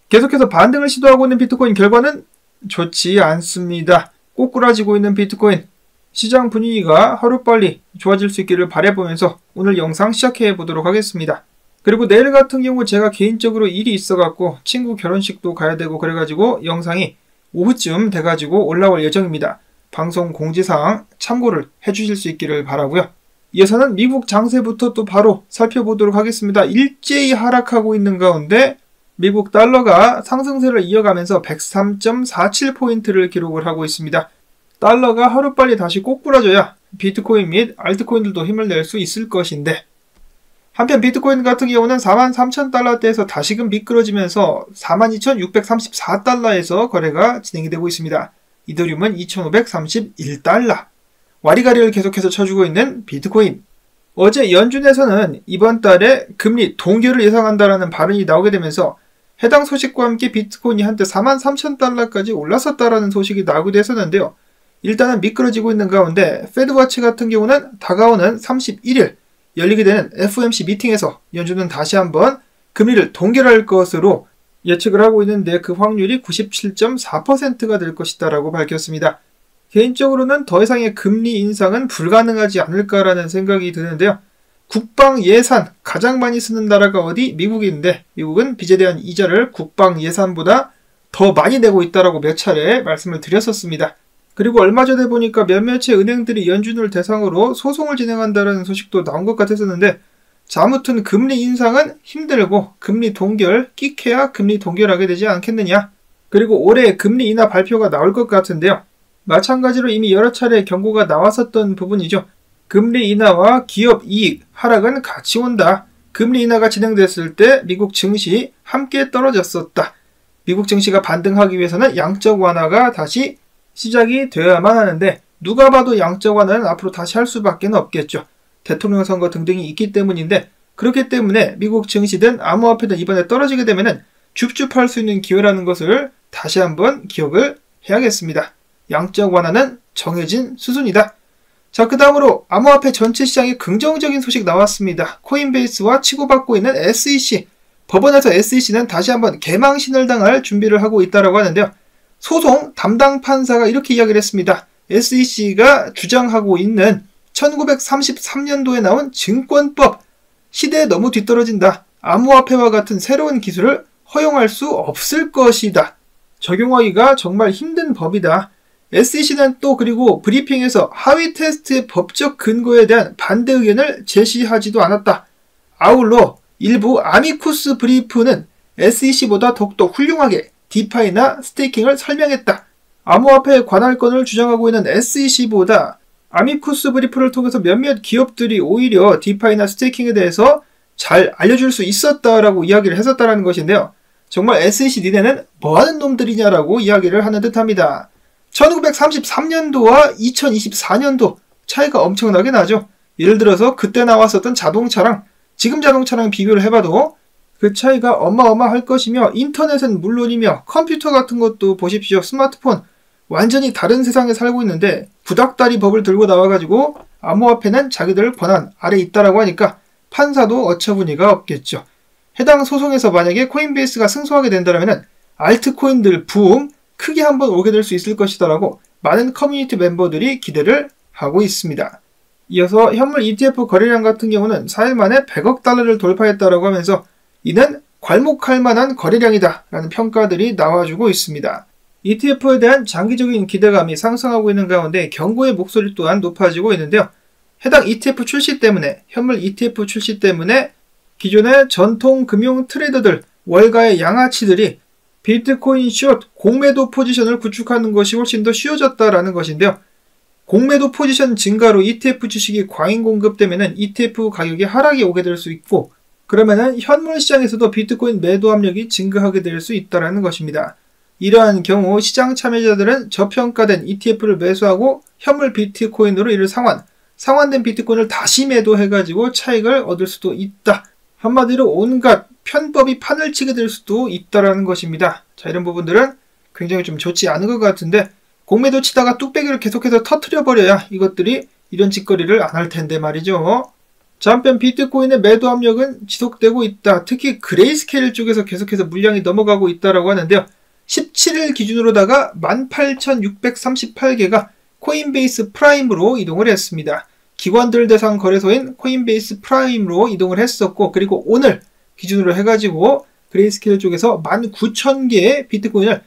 계속해서 반등을 시도하고 있는 비트코인 결과는 좋지 않습니다. 꼬꾸라지고 있는 비트코인, 시장 분위기가 하루빨리 좋아질 수 있기를 바라보면서 오늘 영상 시작해 보도록 하겠습니다. 그리고 내일 같은 경우 제가 개인적으로 일이 있어갖고 친구 결혼식도 가야 되고 그래가지고 영상이 오후쯤 돼가지고 올라올 예정입니다. 방송 공지사항 참고를 해주실 수 있기를 바라고요. 이어서는 미국 장세부터 또 바로 살펴보도록 하겠습니다. 일제히 하락하고 있는 가운데 미국 달러가 상승세를 이어가면서 103.47포인트를 기록을 하고 있습니다. 달러가 하루빨리 다시 꼬꾸라져야 비트코인 및 알트코인들도 힘을 낼 수 있을 것인데, 한편 비트코인 같은 경우는 43,000달러대에서 다시금 미끄러지면서 42,634달러에서 거래가 진행이 되고 있습니다. 이더리움은 2,531달러. 와리가리를 계속해서 쳐주고 있는 비트코인. 어제 연준에서는 이번 달에 금리 동결을 예상한다라는 발언이 나오게 되면서 해당 소식과 함께 비트코인이 한때 43,000달러까지 올랐었다라는 소식이 나오기도 했었는데요. 일단은 미끄러지고 있는 가운데 페드워치 같은 경우는 다가오는 31일 열리게 되는 FOMC 미팅에서 연준은 다시 한번 금리를 동결할 것으로 예측을 하고 있는데 그 확률이 97.4%가 될 것이다라고 밝혔습니다. 개인적으로는 더 이상의 금리 인상은 불가능하지 않을까라는 생각이 드는데요. 국방 예산 가장 많이 쓰는 나라가 어디? 미국인데 미국은 빚에 대한 이자를 국방 예산보다 더 많이 내고 있다라고 몇 차례 말씀을 드렸었습니다. 그리고 얼마 전에 보니까 몇몇의 은행들이 연준을 대상으로 소송을 진행한다는 소식도 나온 것 같았었는데, 자, 아무튼 금리 인상은 힘들고 금리 동결 끼케야 금리 동결하게 되지 않겠느냐. 그리고 올해 금리 인하 발표가 나올 것 같은데요. 마찬가지로 이미 여러 차례 경고가 나왔었던 부분이죠. 금리 인하와 기업 이익 하락은 같이 온다. 금리 인하가 진행됐을 때 미국 증시 함께 떨어졌었다. 미국 증시가 반등하기 위해서는 양적 완화가 다시 시작이 되어야만 하는데, 누가 봐도 양적 완화는 앞으로 다시 할 수밖에 없겠죠. 대통령 선거 등등이 있기 때문인데, 그렇기 때문에 미국 증시든 암호화폐든 이번에 떨어지게 되면은 줍줍할 수 있는 기회라는 것을 다시 한번 기억을 해야겠습니다. 양적 완화는 정해진 수순이다. 자, 그 다음으로 암호화폐 전체 시장에 긍정적인 소식 나왔습니다. 코인베이스와 치고받고 있는 SEC. 법원에서 SEC는 다시 한번 개망신을 당할 준비를 하고 있다고 하는데요. 소송 담당 판사가 이렇게 이야기를 했습니다. SEC가 주장하고 있는 1933년도에 나온 증권법, 시대에 너무 뒤떨어진다. 암호화폐와 같은 새로운 기술을 허용할 수 없을 것이다. 적용하기가 정말 힘든 법이다. SEC는 또 그리고 브리핑에서 하위 테스트의 법적 근거에 대한 반대 의견을 제시하지도 않았다. 아울러 일부 아미쿠스 브리프는 SEC보다 더욱더 훌륭하게 디파이나 스테이킹을 설명했다. 암호화폐 관할권을 주장하고 있는 SEC보다 아미쿠스 브리프를 통해서 몇몇 기업들이 오히려 디파이나 스테이킹에 대해서 잘 알려줄 수 있었다라고 이야기를 했었다는 것인데요. 정말 SEC 니네는 뭐하는 놈들이냐라고 이야기를 하는 듯합니다. 1933년도와 2024년도 차이가 엄청나게 나죠. 예를 들어서 그때 나왔었던 자동차랑 지금 자동차랑 비교를 해봐도 그 차이가 어마어마할 것이며, 인터넷은 물론이며 컴퓨터 같은 것도 보십시오. 스마트폰 완전히 다른 세상에 살고 있는데 구닥다리 법을 들고 나와가지고 암호화폐는 자기들 권한 아래 있다라고 하니까 판사도 어처구니가 없겠죠. 해당 소송에서 만약에 코인베이스가 승소하게 된다면 알트코인들 부흥 크게 한번 오게 될 수 있을 것이다라고 많은 커뮤니티 멤버들이 기대를 하고 있습니다. 이어서 현물 ETF 거래량 같은 경우는 4일 만에 100억 달러를 돌파했다라고 하면서 이는 괄목할 만한 거래량이다 라는 평가들이 나와주고 있습니다. ETF에 대한 장기적인 기대감이 상승하고 있는 가운데 경고의 목소리 또한 높아지고 있는데요. 해당 ETF 출시 때문에, 현물 ETF 출시 때문에 기존의 전통 금융 트레이더들, 월가의 양아치들이 비트코인 숏 공매도 포지션을 구축하는 것이 훨씬 더 쉬워졌다라는 것인데요. 공매도 포지션 증가로 ETF 주식이 과잉 공급되면 ETF 가격이 하락이 오게 될 수 있고, 그러면은 현물 시장에서도 비트코인 매도 압력이 증가하게 될 수 있다는 것입니다. 이러한 경우 시장 참여자들은 저평가된 ETF를 매수하고 현물 비트코인으로 이를 상환된 비트코인을 다시 매도해가지고 차익을 얻을 수도 있다. 한마디로 온갖 편법이 판을 치게 될 수도 있다는 것입니다. 자, 이런 부분들은 굉장히 좀 좋지 않은 것 같은데, 공매도 치다가 뚝배기를 계속해서 터트려버려야 이것들이 이런 짓거리를 안 할 텐데 말이죠. 자, 한편 비트코인의 매도 압력은 지속되고 있다. 특히 그레이스케일 쪽에서 계속해서 물량이 넘어가고 있다라고 하는데요. 17일 기준으로다가 18,638개가 코인베이스 프라임으로 이동을 했습니다. 기관들 대상 거래소인 코인베이스 프라임으로 이동을 했었고, 그리고 오늘 기준으로 해가지고 그레이스케일 쪽에서 19,000개의 비트코인을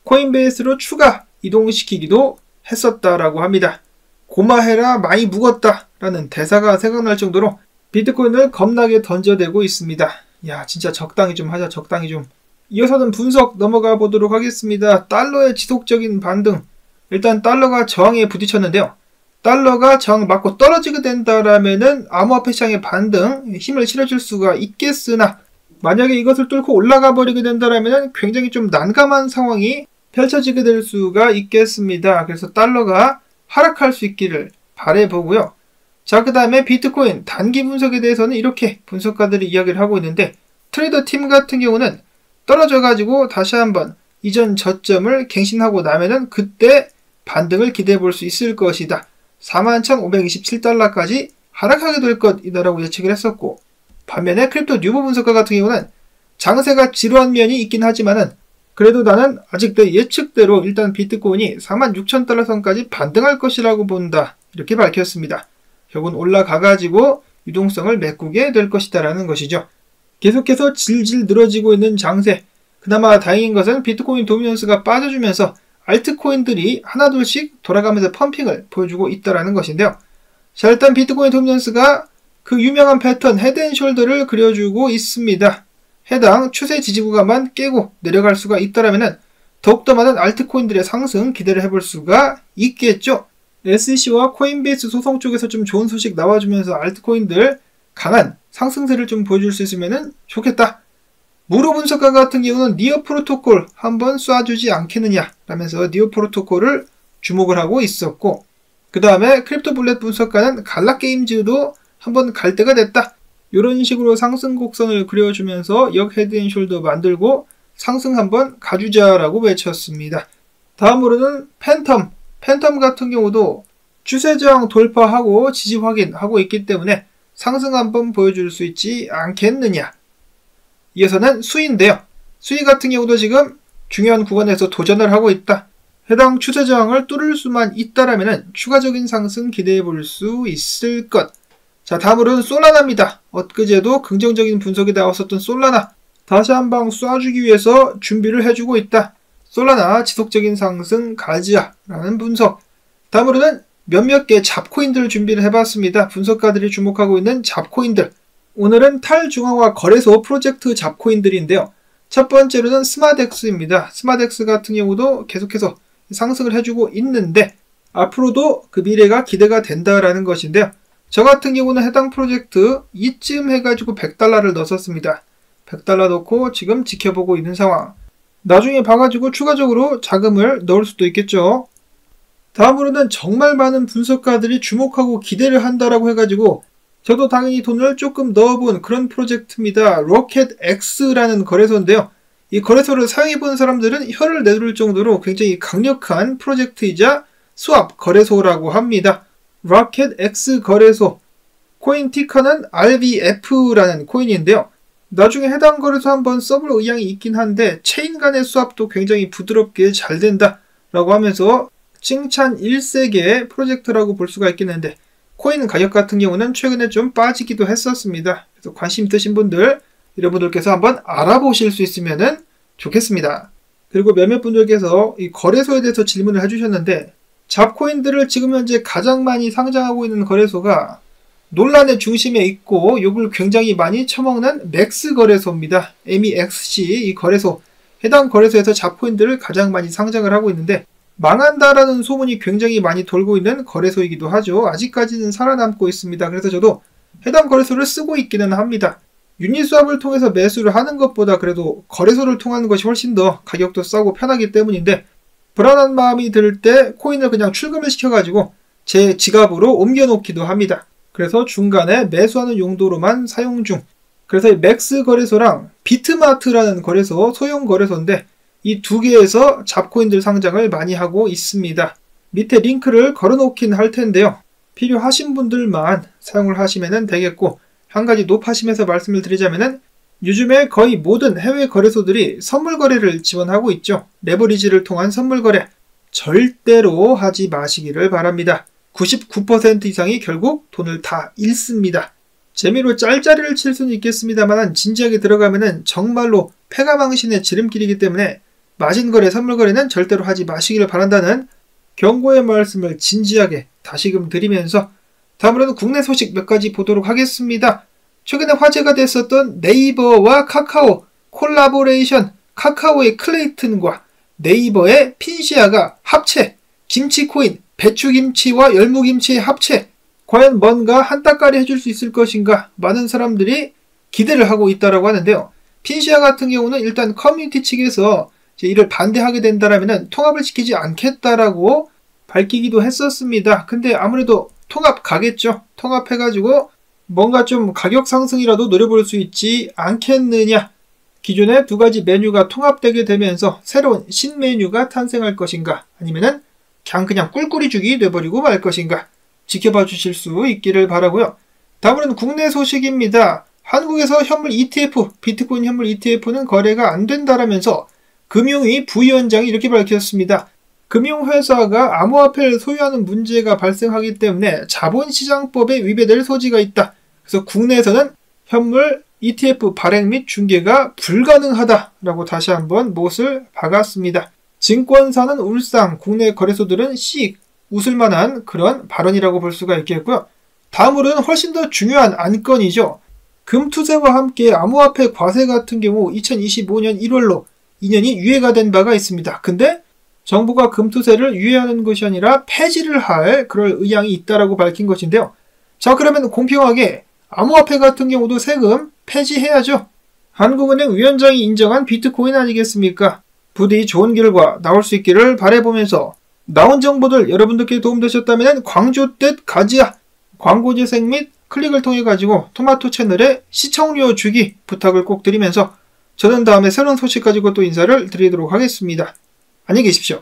코인베이스로 추가 이동시키기도 했었다라고 합니다. 고마해라 많이 묵었다 라는 대사가 생각날 정도로 비트코인을 겁나게 던져대고 있습니다. 야, 진짜 적당히 좀 하자, 적당히 좀. 이어서는 분석 넘어가 보도록 하겠습니다. 달러의 지속적인 반등. 일단 달러가 저항에 부딪혔는데요. 달러가 저항 맞고 떨어지게 된다라면은 암호화폐 시장의 반등 힘을 실어줄 수가 있겠으나, 만약에 이것을 뚫고 올라가 버리게 된다라면은 굉장히 좀 난감한 상황이 펼쳐지게 될 수가 있겠습니다. 그래서 달러가 하락할 수 있기를 바라보고요. 자, 그 다음에 비트코인 단기 분석에 대해서는 이렇게 분석가들이 이야기를 하고 있는데, 트레이더 팀 같은 경우는 떨어져가지고 다시 한번 이전 저점을 갱신하고 나면은 그때 반등을 기대해 볼 수 있을 것이다. 41,527달러까지 하락하게 될 것이다라고 예측을 했었고, 반면에 크립토 뉴보 분석가 같은 경우는 장세가 지루한 면이 있긴 하지만은 그래도 나는 아직 내 예측대로 일단 비트코인이 46,000달러 선까지 반등할 것이라고 본다. 이렇게 밝혔습니다. 결국은 올라가가지고 유동성을 메꾸게 될 것이다 라는 것이죠. 계속해서 질질 늘어지고 있는 장세. 그나마 다행인 것은 비트코인 도미넌스가 빠져주면서 알트코인들이 하나둘씩 돌아가면서 펌핑을 보여주고 있다는 것인데요. 자, 일단 비트코인 도미넌스가 그 유명한 패턴 헤드앤숄더를 그려주고 있습니다. 해당 추세 지지구간만 깨고 내려갈 수가 있다라면 더욱더 많은 알트코인들의 상승 기대를 해볼 수가 있겠죠. SEC와 코인베이스 소송 쪽에서 좀 좋은 소식 나와주면서 알트코인들 강한 상승세를 좀 보여줄 수 있으면 좋겠다. 무로 분석가 같은 경우는 니어 프로토콜 한번 쏴주지 않겠느냐 라면서 니어 프로토콜을 주목을 하고 있었고, 그 다음에 크립토 블렛 분석가는 갈라게임즈도 한번 갈 때가 됐다. 이런 식으로 상승 곡선을 그려주면서 역 헤드앤숄더 만들고 상승 한번 가주자라고 외쳤습니다. 다음으로는 팬텀 같은 경우도 추세저항 돌파하고 지지 확인하고 있기 때문에 상승 한번 보여줄 수 있지 않겠느냐. 이어서는 수인데요. 수이 같은 경우도 지금 중요한 구간에서 도전을 하고 있다. 해당 추세저항을 뚫을 수만 있다라면 추가적인 상승 기대해 볼 수 있을 것. 자, 다음으로는 솔라나입니다. 엊그제도 긍정적인 분석이 나왔었던 솔라나. 다시 한 방 쏴주기 위해서 준비를 해주고 있다. 솔라나 지속적인 상승 가지야라는 분석. 다음으로는 몇몇 개 잡코인들 준비를 해봤습니다. 분석가들이 주목하고 있는 잡코인들. 오늘은 탈중앙화 거래소 프로젝트 잡코인들인데요. 첫 번째로는 스마덱스입니다. 스마덱스 같은 경우도 계속해서 상승을 해주고 있는데 앞으로도 그 미래가 기대가 된다라는 것인데요. 저 같은 경우는 해당 프로젝트 이쯤 해가지고 100달러를 넣었습니다. 100달러 넣고 지금 지켜보고 있는 상황. 나중에 봐가지고 추가적으로 자금을 넣을 수도 있겠죠. 다음으로는 정말 많은 분석가들이 주목하고 기대를 한다라고 해가지고 저도 당연히 돈을 조금 넣어본 그런 프로젝트입니다. 로켓X라는 거래소인데요. 이 거래소를 사용해본 사람들은 혀를 내두를 정도로 굉장히 강력한 프로젝트이자 수합 거래소라고 합니다. 로켓X 거래소. 코인 티커는 RVF라는 코인인데요. 나중에 해당 거래소 한번 써볼 의향이 있긴 한데 체인 간의 수합도 굉장히 부드럽게 잘 된다 라고 하면서 칭찬 일색의 프로젝트라고 볼 수가 있겠는데, 코인 가격 같은 경우는 최근에 좀 빠지기도 했었습니다. 그래서 관심 있으신 분들, 여러분들께서 한번 알아보실 수 있으면 좋겠습니다. 그리고 몇몇 분들께서 이 거래소에 대해서 질문을 해주셨는데, 잡코인들을 지금 현재 가장 많이 상장하고 있는 거래소가 논란의 중심에 있고 욕을 굉장히 많이 처먹는 맥스 거래소입니다. MEXC 이 거래소, 해당 거래소에서 잡코인들을 가장 많이 상장을 하고 있는데 망한다라는 소문이 굉장히 많이 돌고 있는 거래소이기도 하죠. 아직까지는 살아남고 있습니다. 그래서 저도 해당 거래소를 쓰고 있기는 합니다. 유니스왑을 통해서 매수를 하는 것보다 그래도 거래소를 통하는 것이 훨씬 더 가격도 싸고 편하기 때문인데, 불안한 마음이 들 때 코인을 그냥 출금을 시켜가지고 제 지갑으로 옮겨놓기도 합니다. 그래서 중간에 매수하는 용도로만 사용 중. 그래서 이 맥스 거래소랑 비트마트라는 거래소, 소형 거래소인데 이 두 개에서 잡코인들 상장을 많이 하고 있습니다. 밑에 링크를 걸어놓긴 할 텐데요. 필요하신 분들만 사용을 하시면 되겠고, 한 가지 노파심에서 말씀을 드리자면은 요즘에 거의 모든 해외 거래소들이 선물 거래를 지원하고 있죠. 레버리지를 통한 선물 거래 절대로 하지 마시기를 바랍니다. 99% 이상이 결국 돈을 다 잃습니다. 재미로 짤짤이를 칠 수는 있겠습니다만 진지하게 들어가면은 정말로 패가망신의 지름길이기 때문에 마진 거래, 선물 거래는 절대로 하지 마시기를 바란다는 경고의 말씀을 진지하게 다시금 드리면서 다음으로는 국내 소식 몇 가지 보도록 하겠습니다. 최근에 화제가 됐었던 네이버와 카카오 콜라보레이션, 카카오의 클레이튼과 네이버의 핀시아가 합체, 김치코인, 배추김치와 열무김치의 합체, 과연 뭔가 한따까리 해줄 수 있을 것인가 많은 사람들이 기대를 하고 있다고 하는데요. 핀시아 같은 경우는 일단 커뮤니티 측에서 이를 반대하게 된다라면 통합을 시키지 않겠다라고 밝히기도 했었습니다. 근데 아무래도 통합 가겠죠. 통합해가지고 뭔가 좀 가격 상승이라도 노려볼 수 있지 않겠느냐. 기존의 두 가지 메뉴가 통합되게 되면서 새로운 신메뉴가 탄생할 것인가, 아니면은 그냥 꿀꿀이 죽이 돼버리고 말 것인가 지켜봐 주실 수 있기를 바라고요. 다음으로는 국내 소식입니다. 한국에서 현물 ETF, 비트코인 현물 ETF는 거래가 안 된다라면서 금융위 부위원장이 이렇게 밝혔습니다. 금융회사가 암호화폐를 소유하는 문제가 발생하기 때문에 자본시장법에 위배될 소지가 있다. 그래서 국내에서는 현물 ETF 발행 및 중개가 불가능하다라고 다시 한번 못을 박았습니다. 증권사는 울상, 국내 거래소들은 씩 웃을 만한 그런 발언이라고 볼 수가 있겠고요. 다음으로는 훨씬 더 중요한 안건이죠. 금투세와 함께 암호화폐 과세 같은 경우 2025년 1월로 2년이 유예가 된 바가 있습니다. 근데 정부가 금투세를 유예하는 것이 아니라 폐지를 할 그럴 의향이 있다라고 밝힌 것인데요. 자, 그러면 공평하게 암호화폐 같은 경우도 세금 폐지해야죠. 한국은행 위원장이 인정한 비트코인 아니겠습니까? 부디 좋은 결과 나올 수 있기를 바라보면서 나온 정보들 여러분들께 도움되셨다면 광주뜻 가지야 광고 재생 및 클릭을 통해 가지고 토마토 채널에 시청료 주기 부탁을 꼭 드리면서 저는 다음에 새로운 소식 가지고 또 인사를 드리도록 하겠습니다. 안녕히 계십시오.